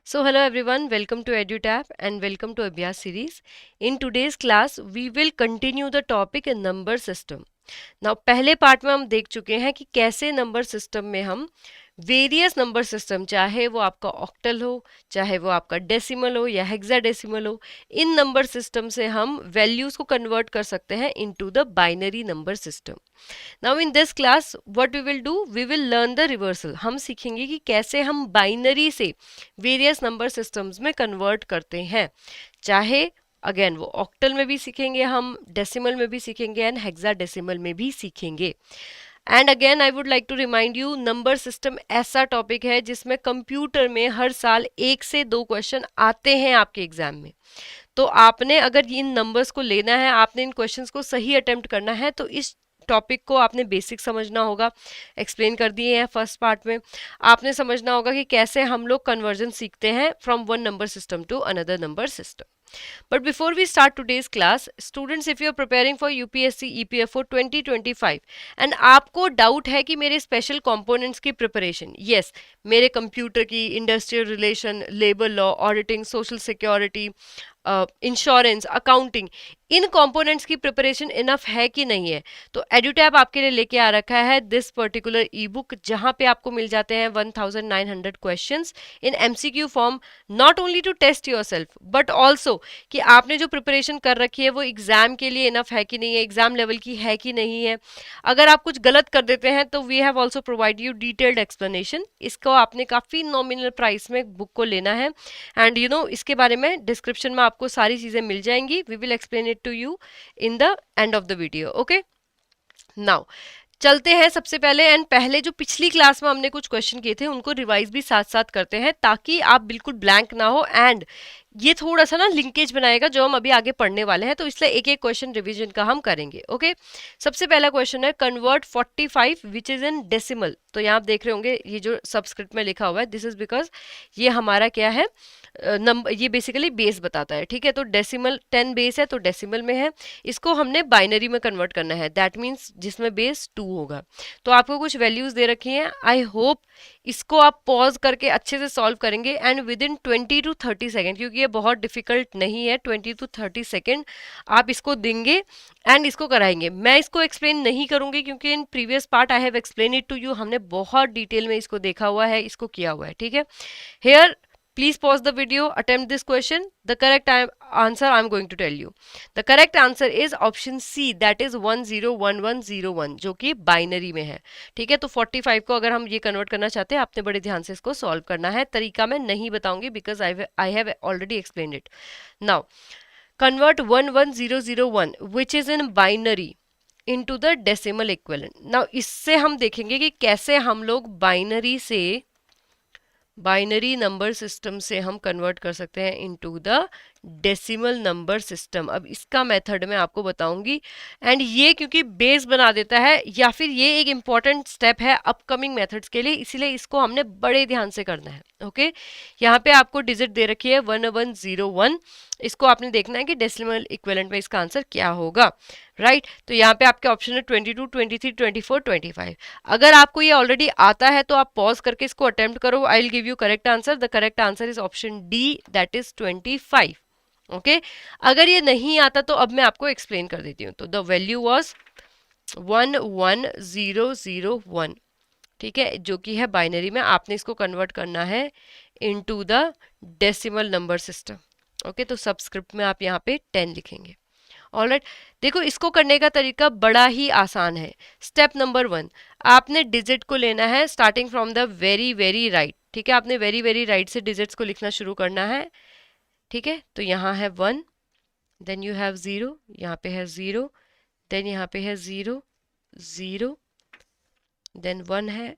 So hello everyone, welcome to EduTap and welcome to Abhyas series. In today's class, we will continue the topic in number system. Now पहले part में हम देख चुके हैं कि कैसे नंबर सिस्टम में हम वेरियस नंबर सिस्टम, चाहे वो आपका ऑक्टल हो, चाहे वो आपका डेसिमल हो या हेक्साडेसिमल हो, इन नंबर सिस्टम से हम वैल्यूज को कन्वर्ट कर सकते हैं into the binary number system. Now in this class what we will do, we will learn the reversal. हम सीखेंगे कि कैसे हम बाइनरी से वेरियस नंबर सिस्टम्स में कन्वर्ट करते हैं. चाहे अगेन वो ऑक्टल में भी सीखेंगे, हम डेसिमल में भी सीखेंगे एंड हेक्साडेसिमल में भी सीखेंगे. And again I would like to remind you, number system ऐसा टॉपिक है जिसमें कंप्यूटर में हर साल 1 से 2 क्वेश्चन आते हैं आपके एग्जाम में. तो आपने अगर इन नंबर्स को लेना है, आपने इन क्वेश्चंस को सही अटेम्प्ट करना है, तो इस टॉपिक को आपने बेसिक समझना होगा. एक्सप्लेन कर दिए हैं फर्स्ट पार्ट में. आपने समझना होगा कि कैसे हम लोग कन्वर्जन सीखते हैं from one number system to another number system. But before we start today's class, students, if you are preparing for UPSC EPFO 2025 and आपको डाउट है कि मेरे स्पेशल कंपोनेंट्स की प्रिपरेशन, यस, मेरे कंप्यूटर की, industrial relation, labour law, auditing, social security, insurance, accounting, इन components की preparation enough है कि नहीं है, तो एडुटैब आपके लिए लेके आ रखा है दिस पर्टिकुलर ई बुक, जहां पे आपको मिल जाते हैं 1900 questions in MCQ form, not only to test yourself but also कि आपने जो प्रिपरेशन कर रखी है वो एग्जाम के लिए इनफ है कि नहीं है, एग्जाम लेवल की है कि नहीं है. अगर आप कुछ गलत कर देते हैं तो we have also provide you detailed explanation. इसको आपने काफ़ी नॉमिनल प्राइस में बुक को लेना है एंड यू नो इसके बारे में डिस्क्रिप्शन में आपको सारी चीज़ें मिल जाएंगी. We will explain it to you in the end of the video. Okay, now चलते हैं सबसे पहले. एंड पहले जो पिछली क्लास में हमने कुछ क्वेश्चन किए थे उनको रिवाइज भी साथ साथ करते हैं ताकि आप बिल्कुल ब्लैंक ना हो एंड ये थोड़ा सा ना लिंकेज बनाएगा जो हम अभी आगे पढ़ने वाले हैं, तो इसलिए एक एक क्वेश्चन रिवीजन का हम करेंगे. ओके, सबसे पहला क्वेश्चन है convert 45 which is in decimal. तो यहाँ आप देख रहे होंगे ये जो सबस्क्रिप्ट में लिखा हुआ है, दिस इज बिकॉज ये हमारा क्या है, नंबर, ये बेसिकली बेस बताता है. ठीक है, तो डेसिमल 10 बेस है तो डेसिमल में है, इसको हमने बाइनरी में कन्वर्ट करना है, दैट मीन्स जिसमें बेस 2 होगा. तो आपको कुछ वैल्यूज दे रखी हैं. आई होप इसको आप पॉज करके अच्छे से सॉल्व करेंगे and with in 20 to 30 second, क्योंकि ये बहुत डिफिकल्ट नहीं है. 20 to 30 सेकेंड आप इसको देंगे एंड इसको कराएंगे. मैं इसको एक्सप्लेन नहीं करूंगी क्योंकि in previous part I have explain it to you, हमने बहुत डिटेल में इसको देखा हुआ है, इसको किया हुआ है. ठीक है, hair please pause the video, attempt this question. The correct answer I am going to tell you. The correct answer is option C, that is 101101, जो कि बाइनरी में है. ठीक है, तो 45 को अगर हम ये कन्वर्ट करना चाहते हैं, आपने बड़े ध्यान से इसको सॉल्व करना है. तरीका मैं नहीं बताऊंगी because I have already explain it. Now convert 11001 which is in binary into the decimal equivalent. Now इससे हम देखेंगे कि कैसे हम लोग बाइनरी नंबर सिस्टम से हम कन्वर्ट कर सकते हैं into the decimal number system. अब इसका मेथड मैं आपको बताऊंगी एंड ये क्योंकि बेस बना देता है या फिर ये एक इम्पॉर्टेंट स्टेप है अपकमिंग मेथड्स के लिए, इसीलिए इसको हमने बड़े ध्यान से करना है. ओके, यहाँ पे आपको डिजिट दे रखी है 1101, इसको आपने देखना है कि डेसिमल इक्विवेलेंट में इसका आंसर क्या होगा. राइट, तो यहाँ पे आपके ऑप्शन है 22, 23, 24, 25. अगर आपको ये ऑलरेडी आता है तो आप पॉज करके इसको अटेम्प्ट करो. I will give you correct answer. The correct answer is option D, that is 25. Okay, अगर ये नहीं आता तो अब मैं आपको एक्सप्लेन कर देती हूँ. तो द वैल्यू वॉज 11001. ठीक है, जो कि है बाइनरी में. आपने इसको कन्वर्ट करना है into the decimal number system. Okay, तो सबस्क्रिप्ट में आप यहाँ पे 10 लिखेंगे. ऑलराइट, देखो इसको करने का तरीका बड़ा ही आसान है. स्टेप नंबर 1, आपने डिजिट को लेना है starting from the very very right. ठीक है, आपने वेरी वेरी राइट से डिजिट्स को लिखना शुरू करना है. ठीक है, तो यहाँ है 1, देन यू हैव 0, यहाँ पे है 0, देन यहाँ पे है 0, 0, देन 1 है,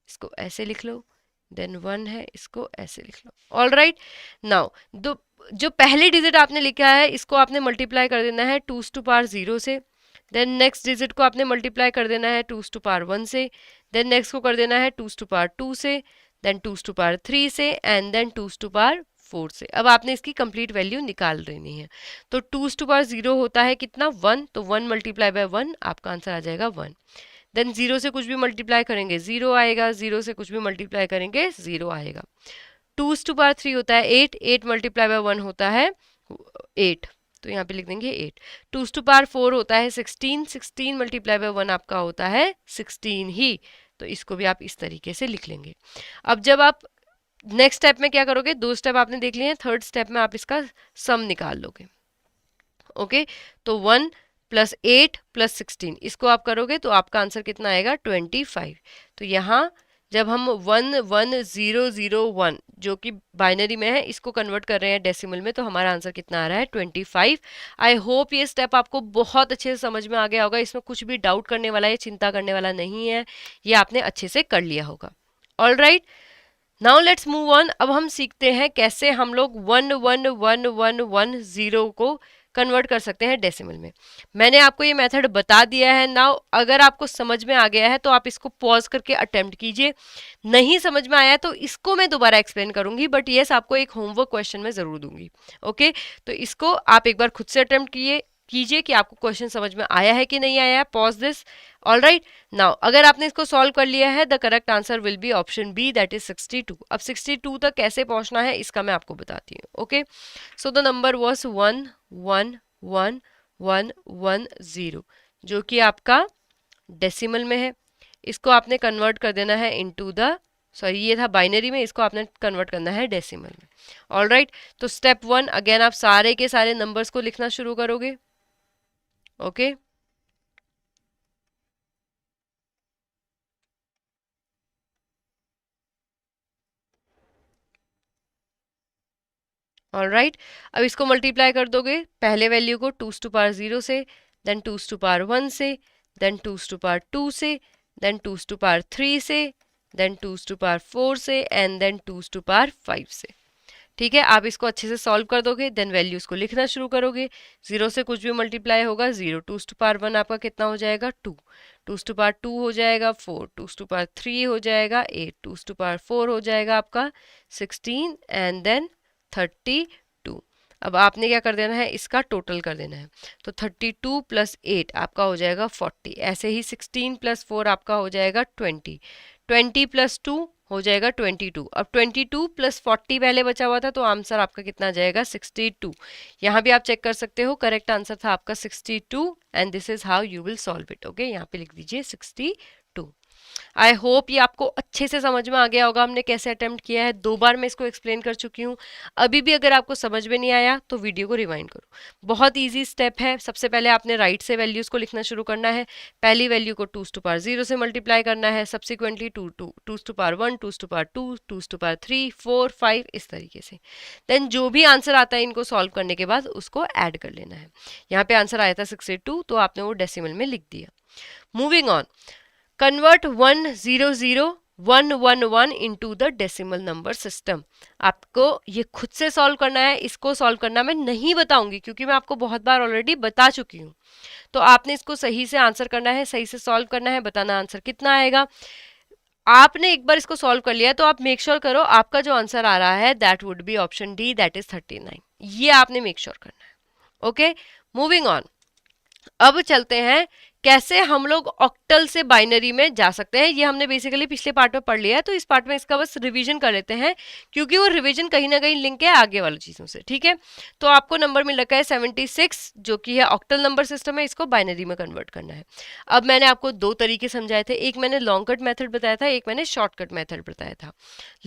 इसको ऐसे लिख लो, देन 1 है, इसको ऐसे लिख लो. ऑल राइट, नाउ जो पहली डिजिट आपने लिखा है इसको आपने मल्टीप्लाई कर देना है 2 टू पावर 0 से. देन नेक्स्ट डिजिट को आपने मल्टीप्लाई कर देना है 2 टू पावर 1 से. देन नेक्स्ट को कर देना है 2 टू पावर 2 से, देन 2 टू पावर 3 से एंड देन 2 टू पावर 4 से. अब आपने इसकी कंप्लीट वैल्यू निकाल देनी है. तो 2 टू पावर 0 होता है कितना, 1, तो 1 मल्टीप्लाई बाय 1, आपका आंसर आ जाएगा 1. देन 0 से कुछ भी मल्टीप्लाई करेंगे 0 आएगा, 0 से कुछ भी मल्टीप्लाई करेंगे 0 आएगा. 2^3 होता है 8, 8 मल्टीप्लाई बाय 1 होता है 8, तो यहाँ पे लिख देंगे 8। 2^4 होता है 16, 16 मल्टीप्लाई बाय 1 आपका होता है 16 ही, तो इसको भी आप इस तरीके से लिख लेंगे। अब जब आप नेक्स्ट स्टेप में क्या करोगे, 2 स्टेप आपने देख लिए हैं, थर्ड स्टेप में आप इसका सम निकाल लोगे। ओके, तो 1 + 8 + 16 इसको आप करोगे तो आपका आंसर कितना आएगा 25। तो यहाँ जब हम 11001 जो कि बाइनरी में है इसको कन्वर्ट कर रहे हैं डेसिमल में, तो हमारा आंसर कितना आ रहा है 25। आई होप ये स्टेप आपको बहुत अच्छे से समझ में आ गया होगा, इसमें कुछ भी डाउट करने वाला या चिंता करने वाला नहीं है, ये आपने अच्छे से कर लिया होगा। All right, now let's move on. अब हम सीखते हैं कैसे हम लोग 11110 को कन्वर्ट कर सकते हैं डेसिमल में। मैंने आपको ये मेथड बता दिया है। नाउ अगर आपको समझ में आ गया है तो आप इसको पॉज करके अटेम्प्ट कीजिए, नहीं समझ में आया तो इसको मैं दोबारा एक्सप्लेन करूंगी, बट यस आपको एक होमवर्क क्वेश्चन में जरूर दूंगी। ओके, तो इसको आप एक बार खुद से अटेम्प्ट कीजिए कि आपको क्वेश्चन समझ में आया है कि नहीं आया है। Pause this. All right, now अगर आपने इसको सॉल्व कर लिया है, the correct answer will be option B, that is 62। अब 62 तक कैसे पहुंचना है इसका मैं आपको बताती हूँ। Okay, so the number was 11110 जो कि आपका डेसिमल में है। इसको आपने कन्वर्ट कर देना है इनटू द, सॉरी ये था बाइनरी में, इसको आपने कन्वर्ट करना है डेसिमल में। ऑल राइट, तो स्टेप 1 अगेन आप सारे के सारे नंबर्स को लिखना शुरू करोगे। ओके, ऑल राइट, अब इसको मल्टीप्लाई कर दोगे पहले वैल्यू को 2^0 से, देन 2^1 से, देन 2^2 से, देन 2^3 से, देन 2^4 से, एंड देन 2^5 से। ठीक है, आप इसको अच्छे से सॉल्व कर दोगे, देन वैल्यूज को लिखना शुरू करोगे। 0 से कुछ भी मल्टीप्लाई होगा 0, 2^1 आपका कितना हो जाएगा 2, 2^2 हो जाएगा 4, 2^3 हो जाएगा 8, 2^4 हो जाएगा आपका 16, एंड देन 32। अब आपने क्या कर देना है, इसका टोटल कर देना है, तो 32 + 8 आपका हो जाएगा 40। ऐसे ही 16 + 4 आपका हो जाएगा 20, 20 + 2 हो जाएगा 22। अब 22 + 40 पहले बचा हुआ था, तो आंसर आपका कितना आ जाएगा 62। यहाँ भी आप चेक कर सकते हो, करेक्ट आंसर था आपका 62, and this is how you will solve it. Okay, यहाँ पे लिख दीजिए 62। आई होप ये आपको अच्छे से समझ में आ गया होगा हमने कैसे अटेम्प्ट किया है। 2 बार मैं इसको एक्सप्लेन कर चुकी हूँ। अभी भी अगर आपको समझ में नहीं आया तो वीडियो को रिवाइंड करो। बहुत इजी स्टेप है। सबसे पहले आपने राइट से वैल्यूज को लिखना शुरू करना है। पहली वैल्यू को 2^0 से मल्टीप्लाई करना है, सब्सिक्वेंटली 2^1, 2^2, 2^3, 4, 5 इस तरीके से। देन जो भी आंसर आता है इनको सॉल्व करने के बाद उसको ऐड कर लेना है। यहाँ पे आंसर आया था 62, तो आपने वो डेसिमल में लिख दिया। Moving on, convert 10011 into the decimal number system. आपको ये खुद से सॉल्व करना है, इसको सॉल्व करना मैं नहीं बताऊंगी क्योंकि मैं आपको बहुत बार ऑलरेडी बता चुकी हूँ। तो आपने इसको सही से आंसर करना है, सही से सॉल्व करना है, बताना आंसर कितना आएगा। आपने एक बार इसको सॉल्व कर लिया तो आप मेक श्योर करो आपका जो आंसर आ रहा है that would be option D, that is 39। ये आपने मेक श्योर करना है। ओके, मूविंग ऑन, अब चलते हैं कैसे हम लोग ऑक्टल से बाइनरी में जा सकते हैं। ये हमने बेसिकली पिछले पार्ट में पढ़ लिया है, तो इस पार्ट में इसका बस रिवीजन कर लेते हैं क्योंकि वो रिवीजन कहीं ना कहीं लिंक है आगे वाली चीज़ों से। ठीक है, तो आपको नंबर मिल रखा है 76 जो कि है ऑक्टल नंबर सिस्टम है, इसको बाइनरी में कन्वर्ट करना है। अब मैंने आपको 2 तरीके समझाए थे, एक मैंने लॉन्ग कट मेथड बताया था, एक मैंने शॉर्टकट मेथड बताया था।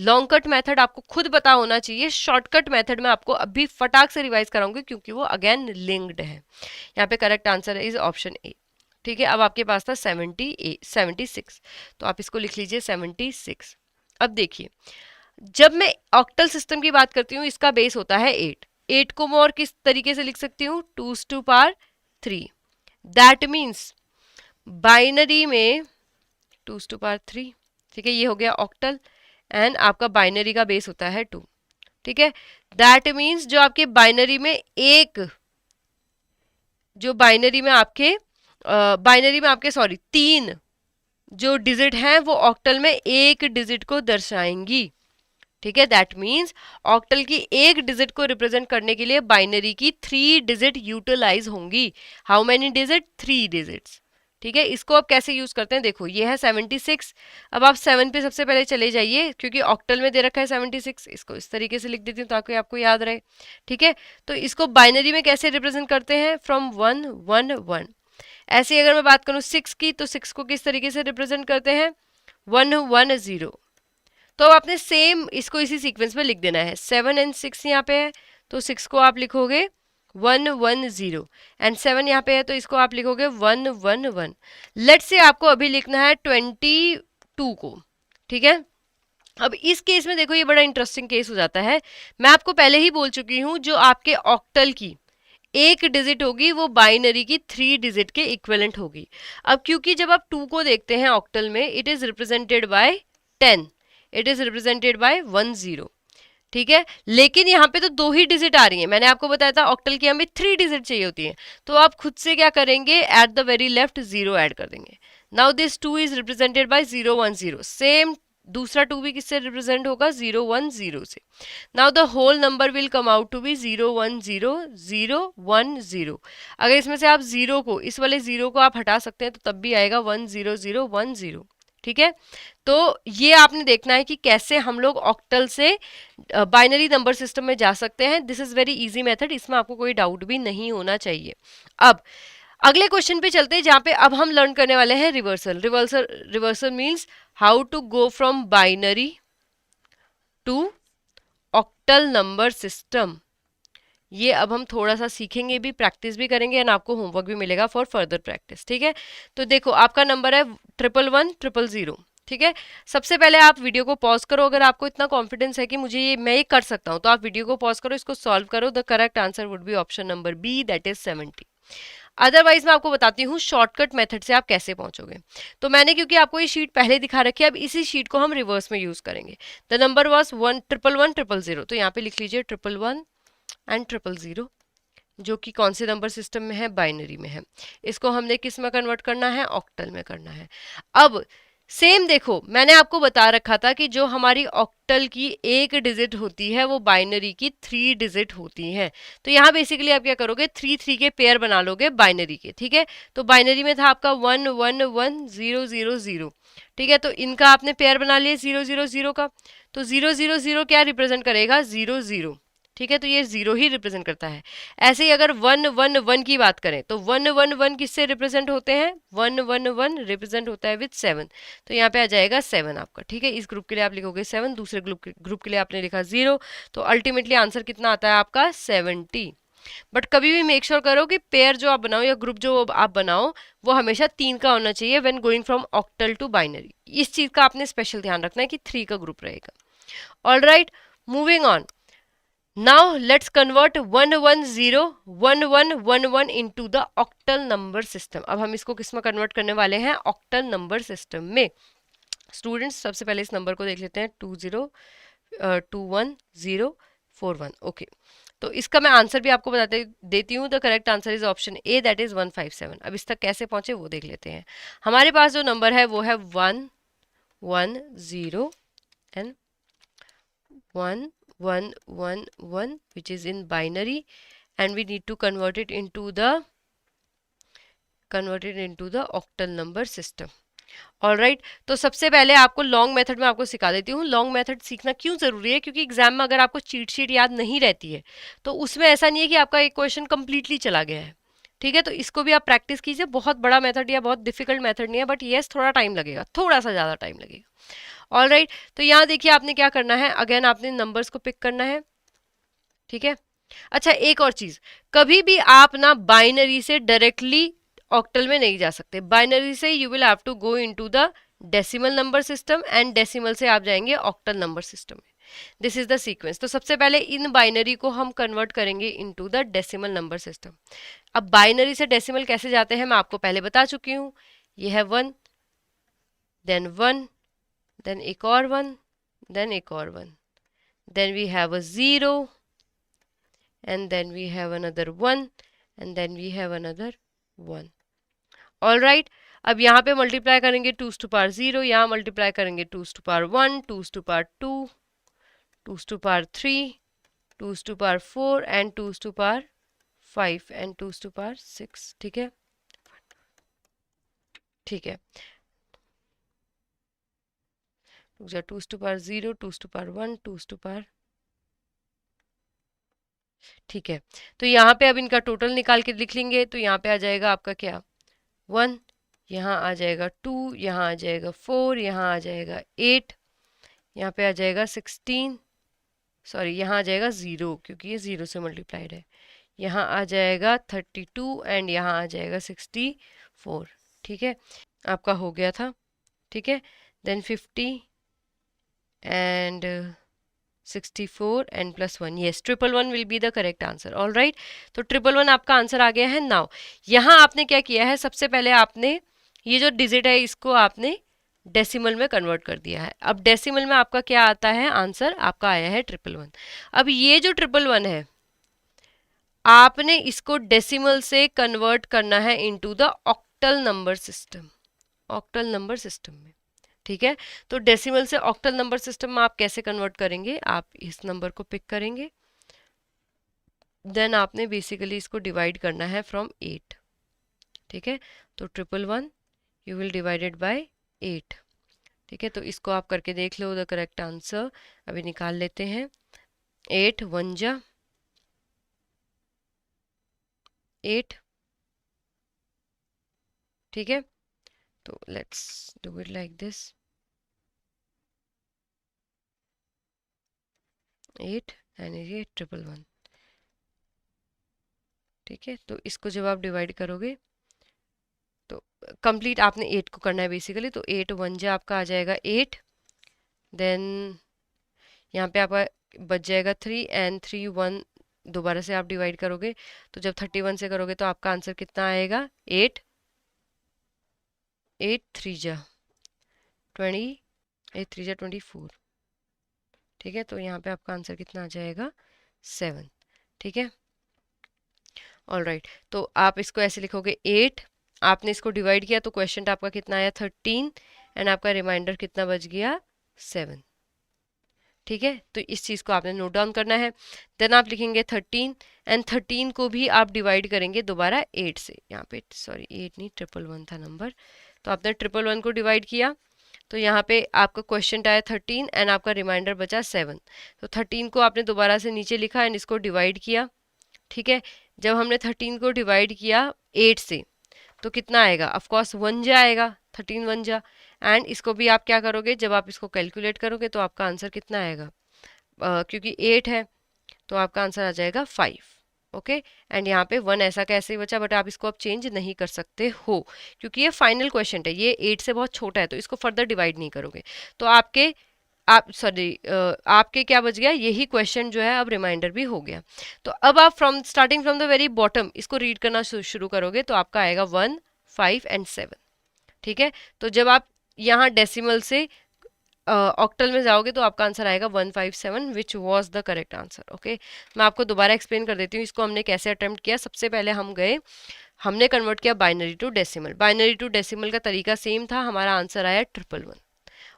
लॉन्ग कट मेथड आपको खुद पता होना चाहिए, शॉर्टकट मेथड में आपको अभी फटाक से रिवाइज कराऊंगी क्योंकि वो अगेन लिंक्ड है। यहाँ पे correct answer is option A. ठीक है, अब आपके पास था 76, तो आप इसको लिख लीजिए 76। अब देखिए, जब मैं ऑक्टल सिस्टम की बात करती हूँ इसका बेस होता है 8। 8 को मैं और किस तरीके से लिख सकती हूँ, 2^3। दैट मीन्स बाइनरी में 2^3। ठीक है, ये हो गया ऑक्टल, एंड आपका बाइनरी का बेस होता है 2। ठीक है, दैट मीन्स जो आपके बाइनरी में एक, जो बाइनरी में आपके सॉरी 3 जो डिजिट हैं वो ऑक्टल में एक डिजिट को दर्शाएंगी। ठीक है, दैट मीन्स ऑक्टल की एक डिजिट को रिप्रेजेंट करने के लिए बाइनरी की 3 डिजिट यूटिलाइज होंगी। How many digit, 3 digits. ठीक है, इसको अब कैसे यूज करते हैं, देखो ये है 76। अब आप 7 पे सबसे पहले चले जाइए, क्योंकि ऑक्टल में दे रखा है 76। इसको इस तरीके से लिख देती हूँ ताकि आपको याद रहे। ठीक है, तो इसको बाइनरी में कैसे रिप्रेजेंट करते हैं, फ्रॉम 1 1 1। ऐसे अगर मैं बात करूँ 6 की, तो 6 को किस तरीके से रिप्रेजेंट करते हैं, 1 1 0। तो अब आपने सेम इसको इसी सीक्वेंस में लिख देना है। 7 एंड 6 यहाँ पे है, तो 6 को आप लिखोगे 1 1 0, एंड 7 यहाँ पे है, तो इसको आप लिखोगे 1 1 1। लेट से आपको अभी लिखना है 22 को। ठीक है, अब इस केस में देखो ये बड़ा इंटरेस्टिंग केस हो जाता है। मैं आपको पहले ही बोल चुकी हूँ, जो आपके ऑक्टल की एक डिजिट होगी वो बाइनरी की 3 डिजिट के इक्विवेलेंट होगी। अब क्योंकि जब आप 2 को देखते हैं ऑक्टल में, it is represented by 10, it is represented by 1 0। ठीक है, लेकिन यहाँ पे तो 2 ही डिजिट आ रही हैं। मैंने आपको बताया था ऑक्टल की हमें 3 डिजिट चाहिए होती है, तो आप खुद से क्या करेंगे, at the very left 0 add कर देंगे। Now this 2 is represented by 0 1 0। Same दूसरा 2 भी किससे रिप्रेजेंट होगा, 0 1 0 से। Now the whole number will come out to be 0 1 0 0 1 0। अगर इसमें से आप 0 को, इस वाले 0 को आप हटा सकते हैं, तो तब भी आएगा 1 0 0 1 0। ठीक है, तो ये आपने देखना है कि कैसे हम लोग ऑक्टल से बाइनरी नंबर सिस्टम में जा सकते हैं। This is very easy method, इसमें आपको कोई डाउट भी नहीं होना चाहिए। अब अगले क्वेश्चन पे चलते हैं, जहां पे अब हम लर्न करने वाले हैं reversal. Reversal means how to go from binary to octal number system. ये अब हम थोड़ा सा सीखेंगे भी, प्रैक्टिस भी करेंगे, एंड आपको होमवर्क भी मिलेगा फॉर फर्दर प्रैक्टिस। ठीक है, तो देखो आपका नंबर है 111 000। ठीक है, सबसे पहले आप वीडियो को पॉज करो। अगर आपको इतना कॉन्फिडेंस है कि मुझे मैं ये कर सकता हूँ, तो आप वीडियो को पॉज करो, इसको सॉल्व करो। The correct answer would be option number B, that is 70। Otherwise मैं आपको बताती हूँ शॉर्टकट मेथड से आप कैसे पहुंचोगे। तो मैंने, क्योंकि आपको ये शीट पहले दिखा रखी है, अब इसी शीट को हम रिवर्स में यूज करेंगे। द नंबर वॉज 111 तो यहाँ पे लिख लीजिए 111 एंड 000, जो कि कौन से नंबर सिस्टम में है, बाइनरी में है। इसको हमने किस में कन्वर्ट करना है, ऑक्टल में करना है। अब सेम देखो, मैंने आपको बता रखा था कि जो हमारी ऑक्टल की एक डिजिट होती है वो बाइनरी की 3 डिजिट होती है। तो यहाँ बेसिकली आप क्या करोगे, 3 3 के पेयर बना लोगे बाइनरी के। ठीक है, तो बाइनरी में था आपका 1 1 1 0 0 0। ठीक है, तो इनका आपने पेयर बना लिया 0 0 0 का, तो 0 0 0 क्या रिप्रेजेंट करेगा, 0 0। ठीक है, तो ये 0 ही रिप्रेजेंट करता है। ऐसे ही अगर 1 1 1 की बात करें, तो 1 1 1 किससे रिप्रेजेंट होते हैं, 1 1 1 रिप्रेजेंट होता है विद 7। तो यहाँ पे आ जाएगा 7 आपका। ठीक है, इस ग्रुप के लिए आप लिखोगे 7, दूसरे ग्रुप के लिए आपने लिखा 0, तो अल्टीमेटली आंसर कितना आता है आपका, 70। बट कभी भी मेक श्योर करो कि पेयर जो आप बनाओ या ग्रुप जो आप बनाओ वो हमेशा 3 का होना चाहिए when going from octal to binary. इस चीज का आपने स्पेशल ध्यान रखना है कि 3 का ग्रुप रहेगा। Alright, moving on. Now let's convert 1101111 into the octal number system। अब हम इसको किस में कन्वर्ट करने वाले हैं, ऑक्टल नंबर सिस्टम में। स्टूडेंट्स सबसे पहले इस नंबर को देख लेते हैं, 2021041। ओके, तो इसका मैं आंसर भी आपको बताते देती हूँ। The correct answer is option A, that is 157। अब इस तक कैसे पहुंचे वो देख लेते हैं। हमारे पास जो नंबर है वो है 110 and 1111, which is in binary, and we need to convert it into the octal number system। Alright, तो सबसे पहले आपको लॉन्ग मेथड में आपको सिखा देती हूँ। लॉन्ग मेथड सीखना क्यों जरूरी है, क्योंकि एग्जाम में अगर आपको चीट शीट याद नहीं रहती है तो उसमें ऐसा नहीं है कि आपका एक क्वेश्चन कंप्लीटली चला गया है। ठीक है, तो इसको भी आप प्रैक्टिस कीजिए। बहुत बड़ा मेथड या बहुत डिफिकल्ट मेथड नहीं है, बट येस थोड़ा टाइम लगेगा, थोड़ा सा ज़्यादा टाइम लगेगा। ऑलराइट, तो यहाँ देखिए आपने क्या करना है, अगेन आपने नंबर्स को पिक करना है। ठीक है, अच्छा एक और चीज, कभी भी आप ना बाइनरी से डायरेक्टली ऑक्टल में नहीं जा सकते। बाइनरी से you will have to go into the decimal number system, and decimal से आप जाएंगे ऑक्टल नंबर सिस्टम में। This is the sequence. तो सबसे पहले इन बाइनरी को हम कन्वर्ट करेंगे into the decimal number system. अब बाइनरी से डेसिमल कैसे जाते हैं मैं आपको पहले बता चुकी हूँ। ये है 1, देन 1, देन एक और 1, देन एक और 1, then we have a 0, and then we have another 1, and then we have another 1। All right, अब यहाँ पे मल्टीप्लाई करेंगे 2 टू पावर 0, यहाँ मल्टीप्लाई करेंगे 2 to power 1, 2 to power 2, 2 to power 3, 2 to power 4 and 2 to power 5 and 2 to power 6। ठीक है, ठीक है, 2 to power 0, 2 to power 1, 2 to power, ठीक है। तो यहाँ पे अब इनका टोटल निकाल के लिख लेंगे, तो यहाँ पे आ जाएगा आपका क्या, 1, यहाँ आ जाएगा 2, यहाँ आ जाएगा 4, यहाँ आ जाएगा 8, यहाँ पे आ जाएगा 16, सॉरी यहाँ आ जाएगा 0 क्योंकि ये 0 से मल्टीप्लाइड है, यहाँ आ जाएगा 32 एंड यहाँ आ जाएगा 64। ठीक है, आपका हो गया था। ठीक है, then 50 and 64 and plus 1, yes 111 will be the correct answer. All right, तो 111 आपका आंसर आ गया है। नाउ यहाँ आपने क्या किया है, सबसे पहले आपने ये जो डिजिट है इसको आपने डेसिमल में कन्वर्ट कर दिया है। अब डेसिमल में आपका क्या आता है, आंसर आपका आया है 111। अब ये जो 111 है आपने इसको डेसिमल से कन्वर्ट करना है into the octal number system, octal number system में। ठीक है, तो डेसिमल से ऑक्टल नंबर सिस्टम में आप कैसे कन्वर्ट करेंगे, आप इस नंबर को पिक करेंगे, देन आपने बेसिकली इसको डिवाइड करना है फ्रॉम 8। ठीक है, तो 111 यू विल डिवाइडेड बाय 8। ठीक है, तो इसको आप करके देख लो, द करेक्ट आंसर अभी निकाल लेते हैं। 8 1 जा 8। ठीक है, तो let's do it like this, 8 and ये 111। ठीक है, तो इसको जब आप डिवाइड करोगे तो कंप्लीट आपने 8 को करना है बेसिकली, तो 8 1 जा आपका आ जाएगा 8, देन यहाँ पे आपका बच जाएगा 3 एंड 3 1, दोबारा से आप डिवाइड करोगे तो जब 31 से करोगे तो आपका आंसर कितना आएगा, 8 8 3 जा 20, 8 3 जा 24। ठीक है, तो यहाँ पे आपका आंसर कितना आ जाएगा, 7। ठीक है, ऑल राइट, तो आप इसको ऐसे लिखोगे 8, आपने इसको डिवाइड किया तो क्वेश्चन आपका कितना आया 13 एंड आपका रिमाइंडर कितना बच गया 7। ठीक है, तो इस चीज़ को आपने नोट डाउन करना है। देन आप लिखेंगे 13 एंड 13 को भी आप डिवाइड करेंगे दोबारा 8 से, यहाँ पे सॉरी 8 नहीं 111 था नंबर, तो आपने 111 को डिवाइड किया तो यहाँ पे आपका क्वेश्चन आया 13 एंड आपका रिमाइंडर बचा 7। तो 13 को आपने दोबारा से नीचे लिखा एंड इसको डिवाइड किया। ठीक है, जब हमने 13 को डिवाइड किया 8 से तो कितना आएगा, ऑफ कोर्स 1 जा आएगा, 13 1 जा, एंड इसको भी आप क्या करोगे, जब आप इसको कैलकुलेट करोगे तो आपका आंसर कितना आएगा, क्योंकि 8 है तो आपका आंसर आ जाएगा 5। ओके, एंड यहाँ पे 1 ऐसा कैसे ही बचा, बट आप इसको अब चेंज नहीं कर सकते हो क्योंकि ये फाइनल क्वेश्चन है, ये 8 से बहुत छोटा है तो इसको फर्दर डिवाइड नहीं करोगे। तो आप सॉरी आपके क्या बच गया, यही क्वेश्चन जो है अब रिमाइंडर भी हो गया। तो अब आप starting from the very bottom इसको रीड करना शुरू करोगे तो आपका आएगा 1 5 एंड 7। ठीक है, तो जब आप यहाँ डेसिमल से ऑक्टल में जाओगे तो आपका आंसर आएगा 157 which was the correct answer. Okay, मैं आपको दोबारा एक्सप्लेन कर देती हूँ इसको हमने कैसे अटेम्प्ट किया। सबसे पहले हम गए, हमने कन्वर्ट किया binary to decimal, binary to decimal का तरीका सेम था, हमारा आंसर आया 111।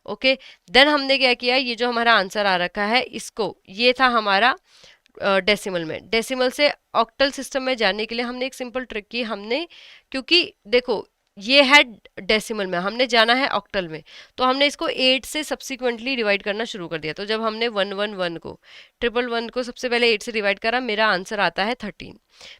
ओके, देन हमने क्या किया, ये जो हमारा आंसर आ रखा है इसको, ये था हमारा डेसिमल में, डेसिमल से ऑक्टल सिस्टम में जाने के लिए हमने एक सिंपल ट्रिक की, हमने क्योंकि देखो ये है डेसिमल में, हमने जाना है ऑक्टल में, तो हमने इसको 8 से सब्सिक्वेंटली डिवाइड करना शुरू कर दिया। तो जब हमने 111 को 111 को सबसे पहले 8 से डिवाइड करा, मेरा आंसर आता है 13,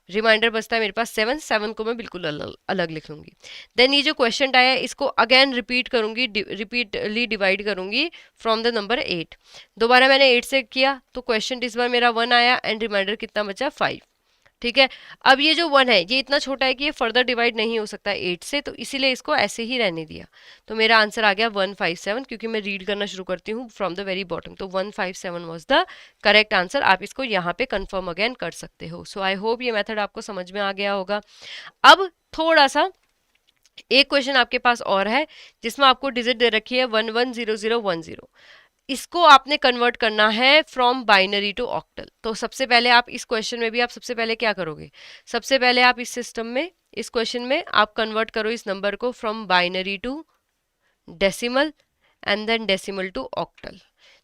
रिमाइंडर बचता है मेरे पास 7, 7 को मैं बिल्कुल अलग लिख लूंगी। देन ये जो क्वेश्चन आया है इसको अगेन रिपीट करूंगी, रिपीटली डिवाइड करूंगी फ्रॉम द नंबर 8। दोबारा मैंने 8 से किया तो क्वेश्चन इस बार मेरा 1 आया एंड रिमाइंडर कितना बचा 5। ठीक है, अब ये जो 1 है ये इतना छोटा है कि ये फर्दर डिवाइड नहीं हो सकता 8 से, तो इसीलिए इसको ऐसे ही रहने दिया। तो मेरा आंसर आ गया 157 क्योंकि मैं रीड करना शुरू करती हूँ फ्रॉम द वेरी बॉटम, तो 157 वाज द करेक्ट आंसर। आप इसको यहाँ पे कंफर्म अगेन कर सकते हो। सो आई होप ये मेथड आपको समझ में आ गया होगा। अब थोड़ा सा एक क्वेश्चन आपके पास और है जिसमें आपको डिजिट दे रखी है 110010, इसको आपने कन्वर्ट करना है फ्रॉम बाइनरी टू ऑक्टल। तो सबसे पहले आप इस क्वेश्चन में भी आप सबसे पहले क्या करोगे, सबसे पहले आप इस सिस्टम में, इस क्वेश्चन में आप कन्वर्ट करो इस नंबर को from binary to decimal and then decimal to octal.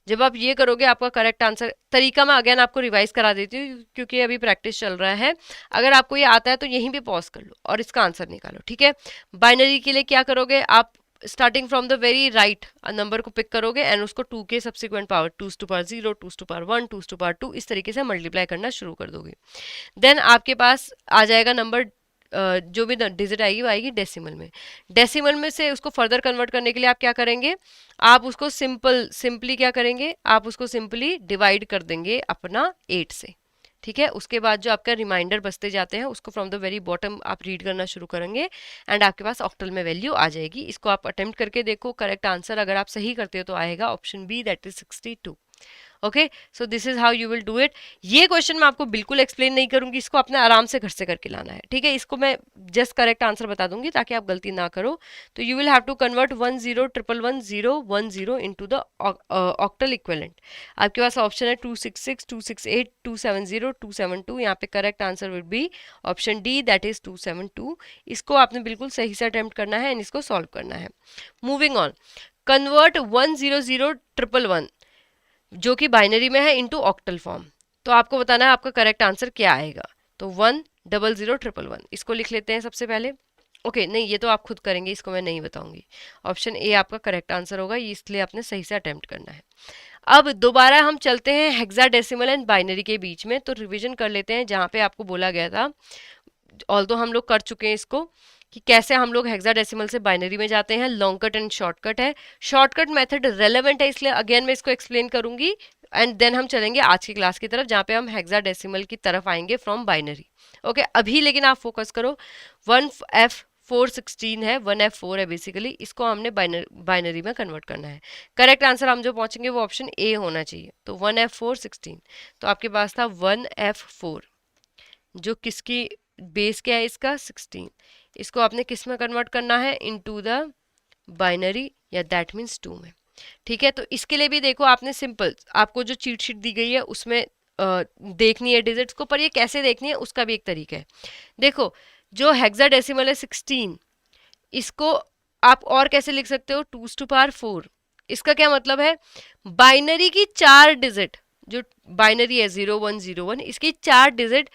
जब आप ये करोगे आपका करेक्ट आंसर, तरीका मैं अगेन आपको रिवाइज करा देती हूँ क्योंकि अभी प्रैक्टिस चल रहा है। अगर आपको ये आता है तो यहीं पे पॉज कर लो और इसका आंसर निकालो, ठीक है। बाइनरी के लिए क्या करोगे आप, starting from the very right number को पिक करोगे एंड उसको 2 के subsequent power, 2 to power 0, 2 to power 1, 2 to power 2, इस तरीके से मल्टीप्लाई करना शुरू कर दोगे। देन आपके पास आ जाएगा नंबर, जो भी डिजिट आएगी वो आएगी डेसिमल में। डेसिमल में से उसको फर्दर कन्वर्ट करने के लिए आप क्या करेंगे, आप उसको सिंपली क्या करेंगे, आप उसको सिंपली डिवाइड कर देंगे अपना 8 से, ठीक है। उसके बाद जो आपका रिमाइंडर बचते जाते हैं उसको फ्रॉम द वेरी बॉटम आप रीड करना शुरू करेंगे एंड आपके पास ऑक्टल में वैल्यू आ जाएगी। इसको आप अटेम्प्ट करके देखो, करेक्ट आंसर अगर आप सही करते हो तो आएगा option B, that is 62। Okay, so this is how you will do it. ये क्वेश्चन मैं आपको बिल्कुल एक्सप्लेन नहीं करूंगी, इसको अपने आराम से घर से करके लाना है, ठीक है। इसको मैं जस्ट करेक्ट आंसर बता दूंगी ताकि आप गलती ना करो। तो you will have to convert 10111010 into the octal equivalent. आपके पास ऑप्शन है 266, 268, 270, 272। यहाँ पे correct answer will be option D, that is 272। इसको आपने बिल्कुल सही से अटेम्प्ट करना है एंड इसको सॉल्व करना है। मूविंग ऑन, कन्वर्ट 100111 जो कि बाइनरी में है इनटू ऑक्टल फॉर्म। तो आपको बताना है आपका करेक्ट आंसर क्या आएगा। तो 100111 इसको लिख लेते हैं सबसे पहले। ओके नहीं, ये तो आप खुद करेंगे, इसको मैं नहीं बताऊंगी। ऑप्शन ए आपका करेक्ट आंसर होगा, इसलिए आपने सही से अटेम्प्ट करना है। अब दोबारा हम चलते हैं हेक्साडेसिमल एंड बाइनरी के बीच में, तो रिवीजन कर लेते हैं जहाँ पे आपको बोला गया था। ऑल्दो हम लोग कर चुके हैं इसको कि कैसे हम लोग हेक्साडेसिमल से बाइनरी में जाते हैं। लॉन्ग कट एंड शॉर्टकट है, शॉर्टकट मेथड रेलेवेंट है इसलिए अगेन मैं इसको एक्सप्लेन करूंगी एंड देन हम चलेंगे आज की क्लास की तरफ जहाँ पे हम हेक्साडेसिमल की तरफ आएंगे फ्रॉम बाइनरी। ओके, अभी लेकिन आप फोकस करो। 1F416 है, 1F4 है बेसिकली, इसको हमने बाइनरी में कन्वर्ट करना है। करेक्ट आंसर हम जो पहुंचेंगे वो ऑप्शन ए होना चाहिए। तो 1F416, तो आपके पास था 1F4 जो किसकी बेस क्या है इसका 16। इसको आपने किस में कन्वर्ट करना है, इनटू द बाइनरी या दैट मीन्स 2 में, ठीक है। तो इसके लिए भी देखो आपने सिंपल, आपको जो चीट शीट दी गई है उसमें देखनी है डिजिट्स को, पर ये कैसे देखनी है उसका भी एक तरीका है। देखो जो हेक्साडेसिमल है 16, इसको आप और कैसे लिख सकते हो, 2 टू पावर 4। इसका क्या मतलब है, बाइनरी की 4 डिजिट, जो बाइनरी है 0101, इसकी 4 डिजिट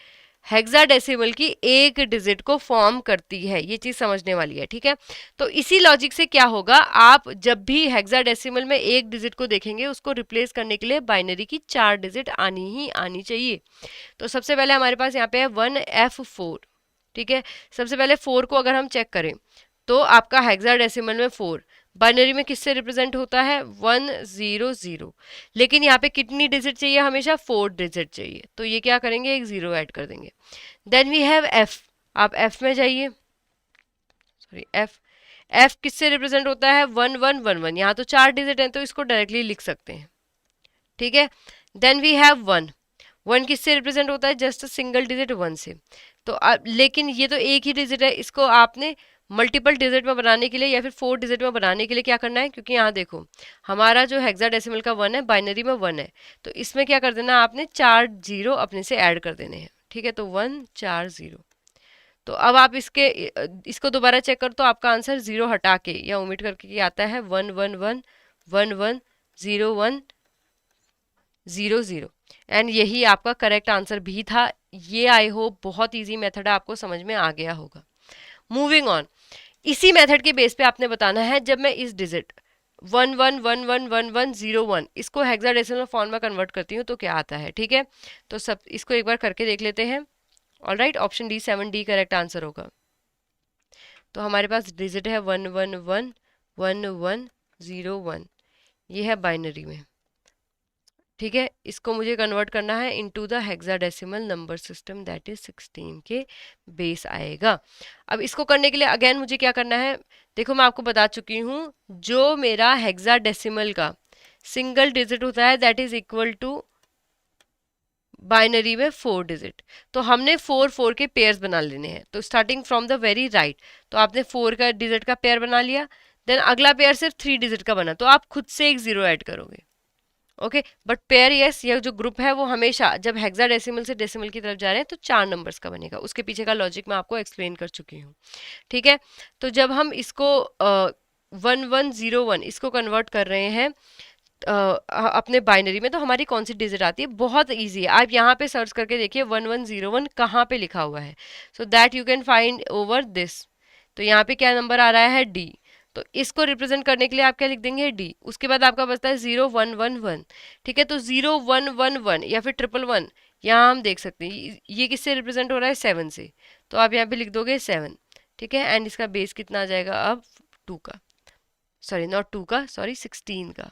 हेक्साडेसिमल की एक डिजिट को फॉर्म करती है। ये चीज समझने वाली है, ठीक है। तो इसी लॉजिक से क्या होगा, आप जब भी हेक्साडेसिमल में एक डिजिट को देखेंगे उसको रिप्लेस करने के लिए बाइनरी की 4 डिजिट आनी ही आनी चाहिए। तो सबसे पहले हमारे पास यहाँ पे है 1F4, ठीक है। सबसे पहले 4 को अगर हम चेक करें तो आपका हेक्साडेसिमल में 4 बाइनरी में किससे रिप्रेजेंट होता है, 100। लेकिन यहाँ पे कितनी डिजिट चाहिए, हमेशा 4 डिजिट चाहिए, तो ये क्या करेंगे, एक 0 ऐड कर देंगे। देन वी हैव एफ, आप एफ में जाइए, सॉरी एफ किससे रिप्रेजेंट होता है, 1111। यहाँ तो 4 डिजिट है तो इसको डायरेक्टली लिख सकते हैं, ठीक है। देन वी हैव 1 किससे रिप्रेजेंट होता है, जस्ट सिंगल डिजिट 1 से। तो लेकिन ये तो एक ही डिजिट है, इसको आपने मल्टीपल डिजिट में बनाने के लिए या फिर 4 डिजिट में बनाने के लिए क्या करना है, क्योंकि यहाँ देखो हमारा जो हेक्साडेसिमल का 1 है बाइनरी में 1 है, तो इसमें क्या कर देना आपने 4 0 अपने से ऐड कर देने हैं, ठीक है। तो 1 4 0। तो अब आप इसको दोबारा चेक कर तो आपका आंसर 0 हटा के या ओमिट करके आता है 1 1 1 1 1 0 1 0 0 एंड यही आपका करेक्ट आंसर भी था। ये आई होप बहुत इजी मेथड है, आपको समझ में आ गया होगा। मूविंग ऑन, इसी मेथड के बेस पे आपने बताना है जब मैं इस डिजिट 11111101 इसको हेक्साडेसिमल फॉर्म में कन्वर्ट करती हूँ तो क्या आता है, ठीक है। तो सब इसको एक बार करके देख लेते हैं। Alright, option D 7D correct answer होगा। तो हमारे पास डिजिट है 1111101, ये है बाइनरी में, ठीक है। इसको मुझे कन्वर्ट करना है into the hexadecimal number system, that is 16 के बेस आएगा। अब इसको करने के लिए अगेन मुझे क्या करना है, देखो मैं आपको बता चुकी हूँ जो मेरा हेक्साडेसिमल का सिंगल डिजिट होता है that is equal to binary में 4 डिजिट। तो हमने 4 के पेयर्स बना लेने हैं। तो starting from the very right, तो आपने 4 का डिजिट का पेयर बना लिया, देन अगला पेयर सिर्फ 3 डिजिट का बना, तो आप खुद से एक 0 ऐड करोगे, ओके। बट पेयर यस, यह जो ग्रुप है वो हमेशा जब हेक्साडेसिमल से डेसिमल की तरफ जा रहे हैं तो 4 नंबर्स का बनेगा। उसके पीछे का लॉजिक मैं आपको एक्सप्लेन कर चुकी हूँ, ठीक है। तो जब हम इसको 1101 इसको कन्वर्ट कर रहे हैं अपने बाइनरी में, तो हमारी कौन सी डिजिट आती है? बहुत इजी है, आप यहाँ पे सर्च करके देखिए 1101 कहाँ पे लिखा हुआ है, so that you can find over this. तो यहाँ पे क्या नंबर आ रहा है? डी। तो इसको रिप्रेजेंट करने के लिए आप क्या लिख देंगे? डी। उसके बाद आपका बचता है 0111। ठीक है, तो 0111 या फिर 111 यहाँ हम देख सकते हैं ये किससे रिप्रेजेंट हो रहा है? 7 से। तो आप यहाँ पे लिख दोगे 7। ठीक है, एंड इसका बेस कितना आ जाएगा अब? 2 का, सॉरी नॉट 2 का, सॉरी 16 का।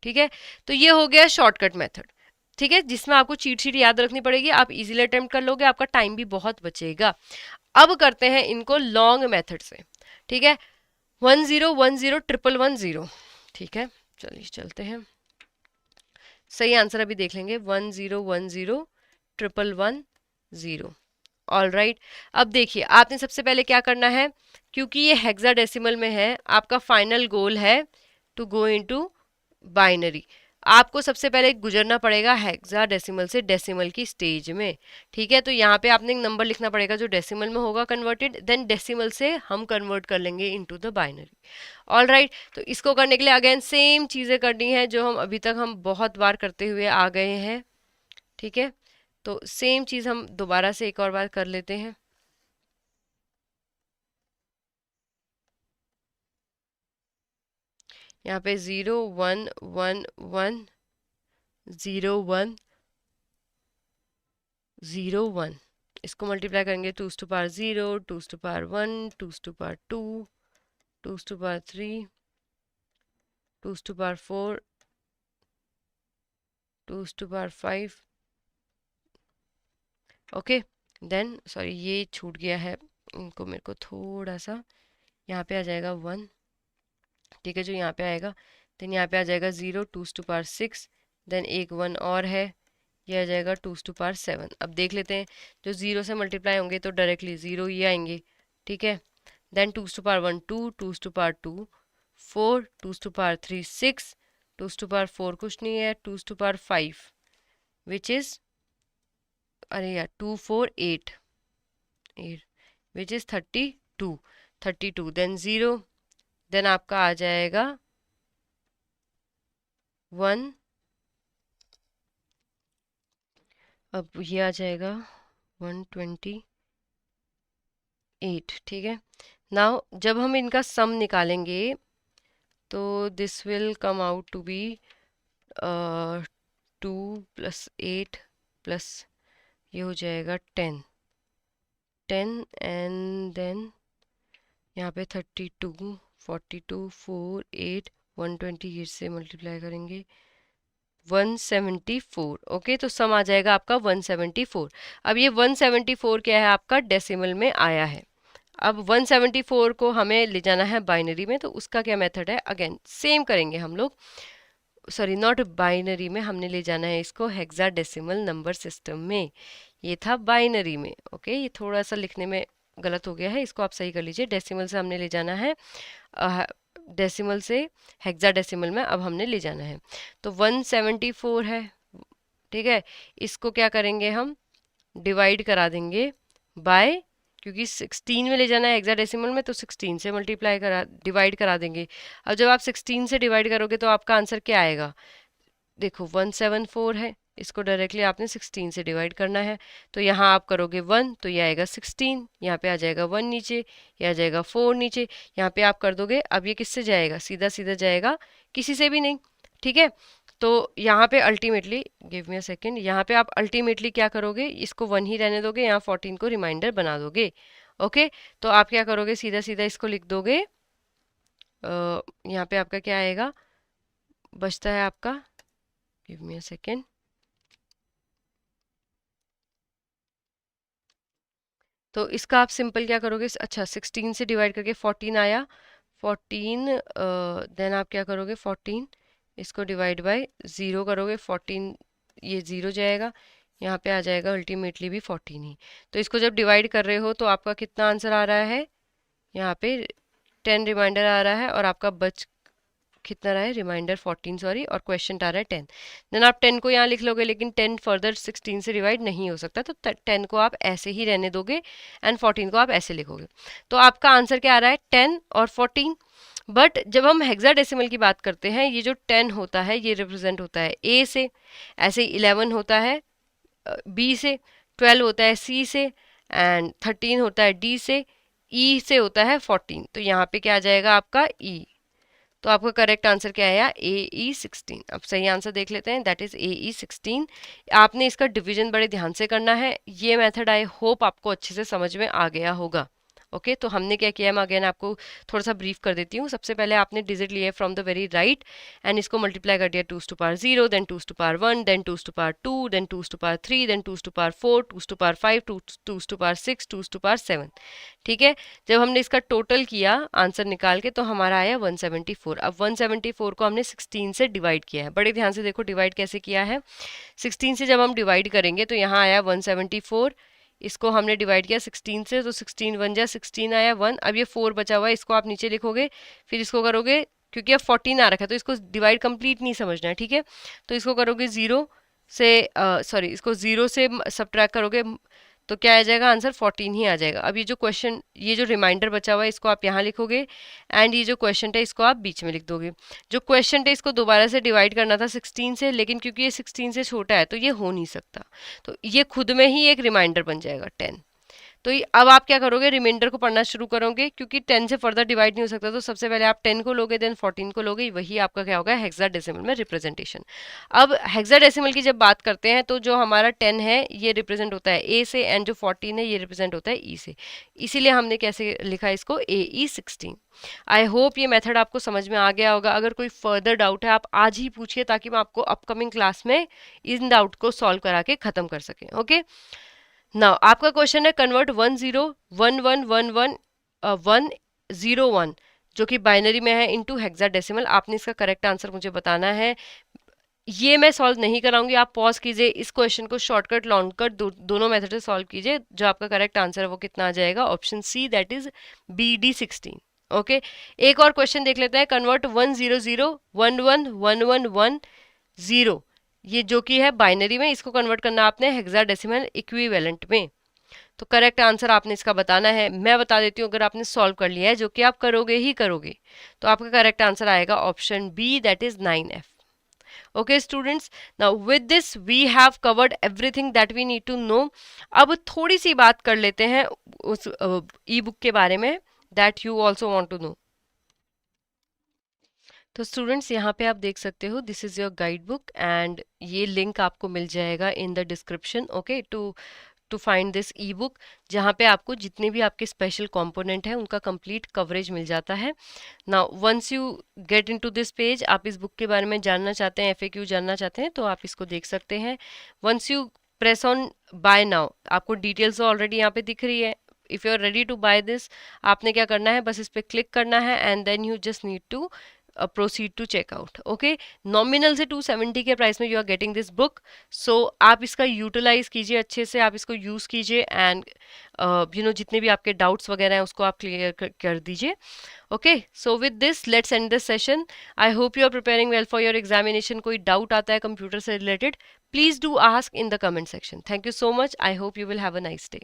ठीक है, तो ये हो गया शॉर्टकट मेथड। ठीक है, जिसमें आपको चीट शीट याद रखनी पड़ेगी, आप इजीली अटेम्प्ट कर लोगे, आपका टाइम भी बहुत बचेगा। अब करते हैं इनको लॉन्ग मेथड से। ठीक है, 1010 111 ठीक है, चलिए चलते हैं। सही आंसर अभी देख लेंगे, 1010 111 ऑल राइट। अब देखिए आपने सबसे पहले क्या करना है, क्योंकि ये हेक्साडेसिमल में है, आपका फाइनल गोल है टू गो इनटू बाइनरी। आपको सबसे पहले गुजरना पड़ेगा हेक्साडेसिमल से डेसिमल की स्टेज में। ठीक है, तो यहाँ पे आपने एक नंबर लिखना पड़ेगा जो डेसिमल में होगा कन्वर्टेड, देन डेसिमल से हम कन्वर्ट कर लेंगे into the binary. All right, तो इसको करने के लिए अगेन सेम चीज़ें करनी है जो हम अभी तक हम बहुत बार करते हुए आ गए हैं। ठीक है, तो सेम चीज़ हम दोबारा से एक और बार कर लेते हैं। यहाँ पे 0111 01 इसको मल्टीप्लाई करेंगे, 2 to power 0, 2 to power 1, 2 to power 2, 2 to power 3, 2 to power 4, 2 to power 5। Okay, then sorry ये छूट गया है, इनको मेरे को थोड़ा सा यहाँ पे आ जाएगा 1। ठीक है, जो यहाँ पे आएगा, देन यहाँ पे आ जाएगा 0, 2 टू पावर 6, देन एक 1 और है, ये आ जाएगा 2 टू पावर 7। अब देख लेते हैं, जो 0 से मल्टीप्लाई होंगे तो डायरेक्टली 0 ही आएंगे। ठीक है, then 2 to power 1 2, 2 to power 2 4, 2 to power 3 6, 2 to power 4 कुछ नहीं है, 2 टू पावर 5 विच इज, अरे यार 2 4 8 विच इज 32 देन 0, देन आपका आ जाएगा 1। अब ये आ जाएगा 128। ठीक है, नाउ जब हम इनका सम निकालेंगे तो this will come out to be 2 + 8 plus ये हो जाएगा 10 एंड देन यहाँ पे 32 42 4 8 128 से मल्टीप्लाई करेंगे 174। ओके, तो सम आ जाएगा आपका 174। अब ये 174 क्या है? आपका डेसिमल में आया है। अब 174 को हमें ले जाना है बाइनरी में, तो उसका क्या मेथड है? अगेन सेम करेंगे हम लोग, सॉरी नॉट बाइनरी में, हमने ले जाना है इसको हेक्साडेसिमल नंबर सिस्टम में। ये था बाइनरी में। ओके, ये थोड़ा सा लिखने में गलत हो गया है, इसको आप सही कर लीजिए। डेसिमल से हमने ले जाना है, डेसिमल से हेक्साडेसिमल में अब हमने ले जाना है। तो 174 है। ठीक है, इसको क्या करेंगे हम? डिवाइड करा देंगे बाय, क्योंकि 16 में ले जाना है हेक्साडेसिमल में, तो 16 से मल्टीप्लाई करा डिवाइड करा देंगे। अब जब आप 16 से डिवाइड करोगे तो आपका आंसर क्या आएगा? देखो 174 है, इसको डायरेक्टली आपने 16 से डिवाइड करना है, तो यहाँ आप करोगे 1 तो ये आएगा 16, यहाँ पे आ जाएगा 1 नीचे, ये आ जाएगा 4 नीचे, यहाँ पे आप कर दोगे। अब ये किससे जाएगा? सीधा सीधा जाएगा, किसी से भी नहीं। ठीक है, तो यहाँ पे ultimately, give me a second, यहाँ पे आप अल्टीमेटली क्या करोगे? इसको 1 ही रहने दोगे, यहाँ 14 को रिमाइंडर बना दोगे। ओके, तो आप क्या करोगे? सीधा सीधा इसको लिख दोगे। यहाँ पे आपका क्या आएगा? बचता है आपका, गिव मी अ सेकेंड, तो इसका आप सिंपल क्या करोगे? अच्छा 16 से डिवाइड करके 14 आया, 14 देन आप क्या करोगे? 14 इसको डिवाइड बाय 0 करोगे, 14 ये 0 जाएगा, यहाँ पे आ जाएगा अल्टीमेटली भी 14 ही। तो इसको जब डिवाइड कर रहे हो तो आपका कितना आंसर आ रहा है? यहाँ पे 10 रिमाइंडर आ रहा है, और आपका बच कितना रहा है? रिमाइंडर 14 सॉरी, और क्वेश्चन आ रहा है 10। देन आप 10 को यहाँ लिख लोगे, लेकिन 10 फर्दर 16 से डिवाइड नहीं हो सकता, तो 10 को आप ऐसे ही रहने दोगे एंड 14 को आप ऐसे लिखोगे। तो आपका आंसर क्या आ रहा है? 10 और 14। बट जब हम हेक्साडेसिमल की बात करते हैं, ये जो 10 होता है ये रिप्रेजेंट होता है ए से, ऐसे 11 होता है बी से, 12 होता है सी से, एंड 13 होता है डी से, ई से होता है 14। तो यहाँ पे क्या आ जाएगा आपका ई। तो आपका करेक्ट आंसर क्या आया, ए ई 16। अब सही आंसर देख लेते हैं, दैट इज ए ई 16। आपने इसका डिवीजन बड़े ध्यान से करना है। ये मेथड आई होप आपको अच्छे से समझ में आ गया होगा। ओके तो हमने क्या किया, मैं अगेन आपको थोड़ा सा ब्रीफ कर देती हूँ। सबसे पहले आपने डिजिट लिए from the very right end इसको मल्टीप्लाई कर दिया 2 to power 0, then 2 to power 1, then 2 to power 2, then 2 to power 3, then 2 to power 4, 2 to power 5, 2 to power 6, 2 to power 7। ठीक है, जब हमने इसका टोटल किया आंसर निकाल के तो हमारा आया 174। अब 174 को हमने 16 से डिवाइड किया है। बड़े ध्यान से देखो डिवाइड कैसे किया है। 16 से जब हम डिवाइड करेंगे तो यहाँ आया 174, इसको हमने डिवाइड किया 16 से, तो 16 1 जा 16 आया 1। अब ये 4 बचा हुआ है, इसको आप नीचे लिखोगे, फिर इसको करोगे, क्योंकि अब 14 आ रखा है तो इसको डिवाइड कंप्लीट नहीं समझना है। ठीक है, तो इसको करोगे 0 से सॉरी इसको 0 से सब्ट्रैक्ट करोगे तो क्या आ जाएगा आंसर, 14 ही आ जाएगा। अब ये जो क्वेश्चन, ये जो रिमाइंडर बचा हुआ है इसको आप यहाँ लिखोगे, एंड ये जो क्वेश्चन है इसको आप बीच में लिख दोगे। जो क्वेश्चन है इसको दोबारा से डिवाइड करना था 16 से, लेकिन क्योंकि ये 16 से छोटा है तो ये हो नहीं सकता, तो ये खुद में ही एक रिमाइंडर बन जाएगा 10। तो अब आप क्या करोगे, रिमाइंडर को पढ़ना शुरू करोगे, क्योंकि 10 से फर्दर डिवाइड नहीं हो सकता, तो सबसे पहले आप 10 को लोगे, देन 14 को लोगे, वही आपका क्या होगा हेक्साडेसिमल में रिप्रेजेंटेशन। अब हेक्साडेसिमल की जब बात करते हैं तो जो हमारा 10 है ये रिप्रेजेंट होता है ए से, एंड जो 14 है ये रिप्रेजेंट होता है ई से। इसीलिए हमने कैसे लिखा इसको, ए ई 16। आई होप ये मेथड आपको समझ में आ गया होगा। अगर कोई फर्दर डाउट है आप आज ही पूछिए, ताकि मैं आपको अपकमिंग क्लास में इन डाउट को सॉल्व करा के खत्म कर सकें। ओके नाउ आपका क्वेश्चन है, कन्वर्ट 101111 जो कि बाइनरी में है इनटू हेक्साडेसिमल। आपने इसका करेक्ट आंसर मुझे बताना है। ये मैं सॉल्व नहीं कराऊंगी, आप पॉज कीजिए, इस क्वेश्चन को शॉर्टकट लॉन्ग कट दोनों मेथड से सॉल्व कीजिए। जो आपका करेक्ट आंसर है वो कितना आ जाएगा, option C, that is B D 16। Okay एक और क्वेश्चन देख लेते हैं, कन्वर्ट 100111110, ये जो कि है बाइनरी में, इसको कन्वर्ट करना आपने हेक्साडेसिमल इक्विवेलेंट में। तो करेक्ट आंसर आपने इसका बताना है। मैं बता देती हूँ, अगर आपने सॉल्व कर लिया है, जो कि आप करोगे ही करोगे, तो आपका करेक्ट आंसर आएगा option B, that is 9F। okay students, now with this we have covered everything that we need to know। अब थोड़ी सी बात कर लेते हैं उस ई बुक के बारे में, that you also want to know। तो स्टूडेंट्स यहाँ पे आप देख सकते हो, this is your guide book, and ये लिंक आपको मिल जाएगा in the description. Okay to find this e book, जहाँ पे आपको जितने भी आपके स्पेशल कंपोनेंट हैं उनका कंप्लीट कवरेज मिल जाता है। Now once you get into this page, आप इस बुक के बारे में जानना चाहते हैं, FAQ जानना चाहते हैं, तो आप इसको देख सकते हैं। Once you press on buy now, आपको डिटेल्स ऑलरेडी यहाँ पे दिख रही है। If you are ready to buy this, आपने क्या करना है, बस इस पर क्लिक करना है, and then you just need to proceed to checkout. Okay nominal से 270 के प्राइस में you are getting this book. So आप इसका यूटिलाइज कीजिए अच्छे से, आप इसको यूज़ कीजिए, एंड यू नो जितने भी आपके डाउट्स वगैरह हैं उसको आप क्लियर कर दीजिए। Okay so with this let's end this session. I hope you are preparing well for your examination. कोई डाउट आता है कंप्यूटर से related, please do ask in the comment section. Thank you so much. I hope you will have a nice day.